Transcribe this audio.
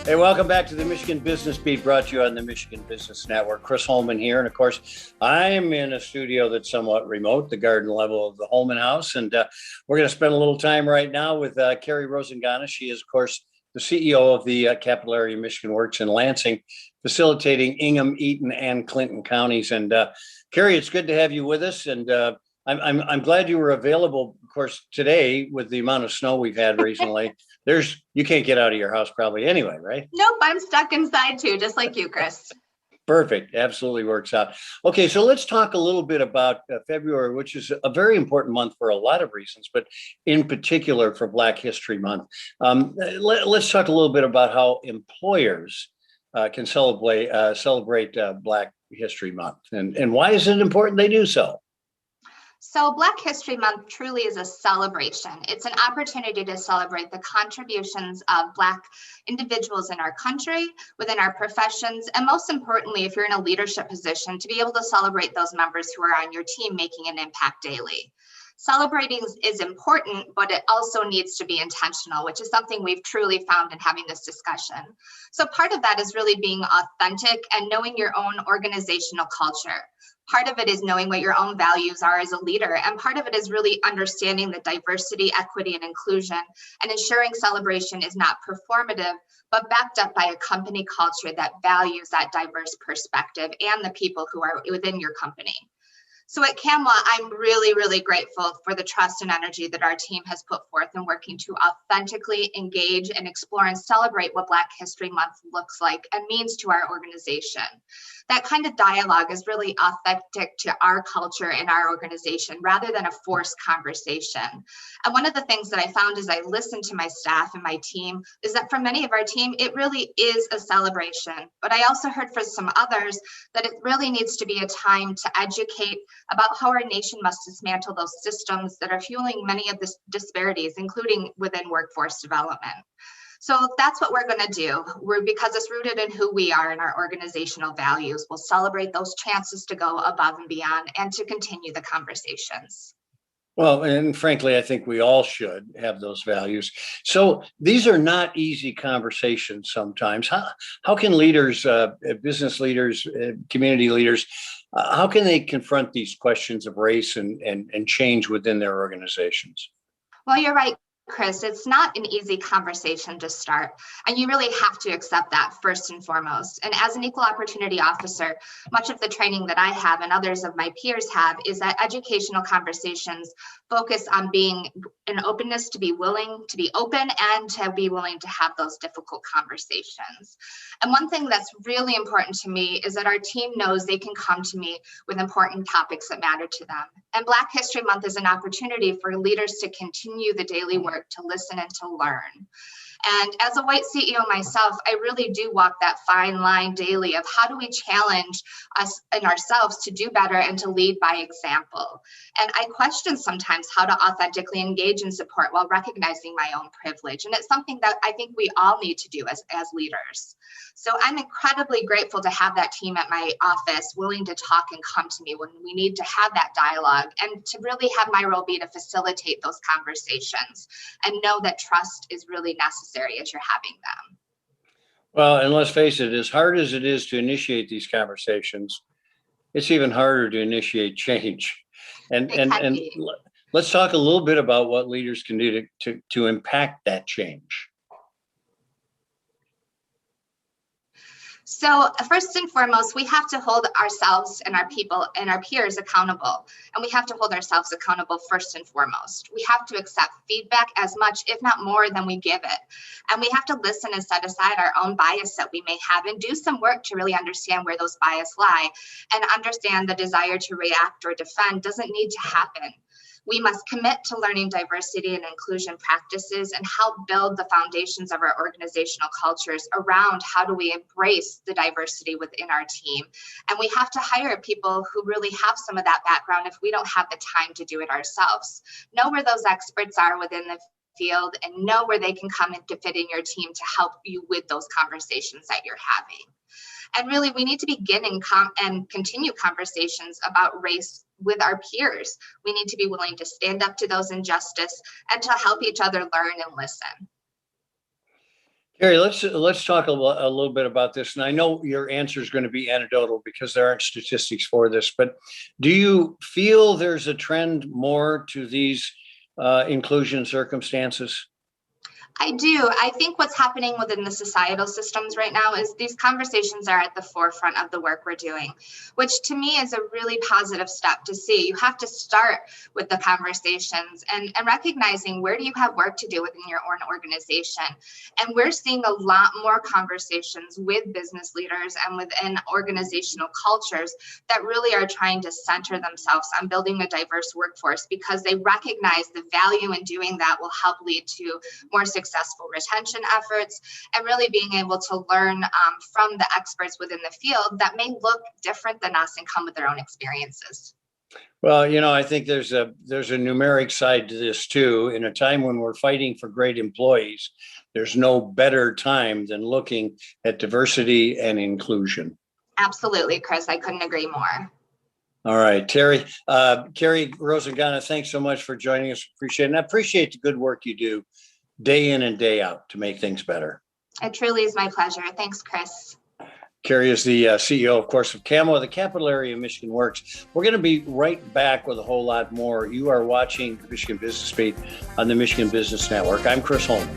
Hey, welcome back to the Michigan Business Beat, brought to you on the Michigan Business Network. Chris Holman here. And of course, I'm in a studio that's somewhat remote, the garden level of the Holman House. And we're going to spend a little time right now with Carrie Rosingana. She is, of course, the CEO of the Capital Area Michigan Works in Lansing, facilitating Ingham, Eaton, and Clinton counties. And Carrie, it's good to have you with us. And I'm glad you were available. Of course, today, with the amount of snow we've had recently, you can't get out of your house probably anyway, right? Nope, I'm stuck inside too, just like you, Chris. Perfect. Absolutely works out. Okay, so let's talk a little bit about February, which is a very important month for a lot of reasons, but in particular for Black History Month. Let's talk a little bit about how employers can celebrate Black History Month, and why is it important they do so? So Black History Month truly is a celebration. It's an opportunity to celebrate the contributions of Black individuals in our country, within our professions, and most importantly, if you're in a leadership position, to be able to celebrate those members who are on your team making an impact daily. Celebrating is important, but it also needs to be intentional, which is something we've truly found in having this discussion. So part of that is really being authentic and knowing your own organizational culture. Part of it is knowing what your own values are as a leader, and part of it is really understanding the diversity, equity, and inclusion, and ensuring celebration is not performative, but backed up by a company culture that values that diverse perspective and the people who are within your company. So at CAMW, I'm really, really grateful for the trust and energy that our team has put forth in working to authentically engage and explore and celebrate what Black History Month looks like and means to our organization. That kind of dialogue is really authentic to our culture and our organization rather than a forced conversation. And one of the things that I found as I listened to my staff and my team is that for many of our team, it really is a celebration. But I also heard from some others that it really needs to be a time to educate about how our nation must dismantle those systems that are fueling many of the disparities, including within workforce development. So that's what we're going to do. Because it's rooted in who we are and our organizational values, we'll celebrate those chances to go above and beyond and to continue the conversations. Well, and frankly, I think we all should have those values. So these are not easy conversations sometimes. How can leaders, business leaders, community leaders, how can they confront these questions of race and change within their organizations? Well, you're right, Chris, it's not an easy conversation to start, and you really have to accept that first and foremost. And as an equal opportunity officer, much of the training that I have and others of my peers have is that educational conversations focus on being an openness to be willing to be open and to be willing to have those difficult conversations. And one thing that's really important to me is that our team knows they can come to me with important topics that matter to them. And Black History Month is an opportunity for leaders to continue the daily work, to listen and to learn. And as a white CEO myself, I really do walk that fine line daily of how do we challenge us and ourselves to do better and to lead by example. And I question sometimes how to authentically engage and support while recognizing my own privilege. And it's something that I think we all need to do as leaders. So I'm incredibly grateful to have that team at my office willing to talk and come to me when we need to have that dialogue, and to really have my role be to facilitate those conversations and know that trust is really necessary as you're having them. Well, and let's face it, as hard as it is to initiate these conversations, it's even harder to initiate change. And let's talk a little bit about what leaders can do to impact that change. So first and foremost, we have to hold ourselves and our people and our peers accountable. And we have to hold ourselves accountable first and foremost. We have to accept feedback as much, if not more, than we give it. And we have to listen and set aside our own bias that we may have and do some work to really understand where those bias lie, and understand the desire to react or defend doesn't need to happen. We must commit to learning diversity and inclusion practices and help build the foundations of our organizational cultures around how do we embrace the diversity within our team. And we have to hire people who really have some of that background if we don't have the time to do it ourselves. Know where those experts are within the field and know where they can come in to fit in your team to help you with those conversations that you're having. And really, we need to begin and continue conversations about race with our peers. We need to be willing to stand up to those injustices and to help each other learn and listen. Carrie, let's talk a little bit about this. And I know your answer is going to be anecdotal because there aren't statistics for this, but do you feel there's a trend more to these inclusion circumstances? I do. I think what's happening within the societal systems right now is these conversations are at the forefront of the work we're doing, which to me is a really positive step to see. You have to start with the conversations and recognizing where do you have work to do within your own organization. And we're seeing a lot more conversations with business leaders and within organizational cultures that really are trying to center themselves on building a diverse workforce because they recognize the value in doing that will help lead to more successful retention efforts and really being able to learn from the experts within the field that may look different than us and come with their own experiences. Well, I think there's a numeric side to this too. In a time when we're fighting for great employees, there's no better time than looking at diversity and inclusion. Absolutely, Chris. I couldn't agree more. All right, Carrie Rosingana, thanks so much for joining us. Appreciate it. And I appreciate the good work you do day in and day out to make things better. It truly is my pleasure. Thanks, Chris. Carrie is the CEO, of course, of CAMW, the Capital Area of Michigan Works. We're going to be right back with a whole lot more. You are watching Michigan Business Beat on the Michigan Business Network. I'm Chris Holman.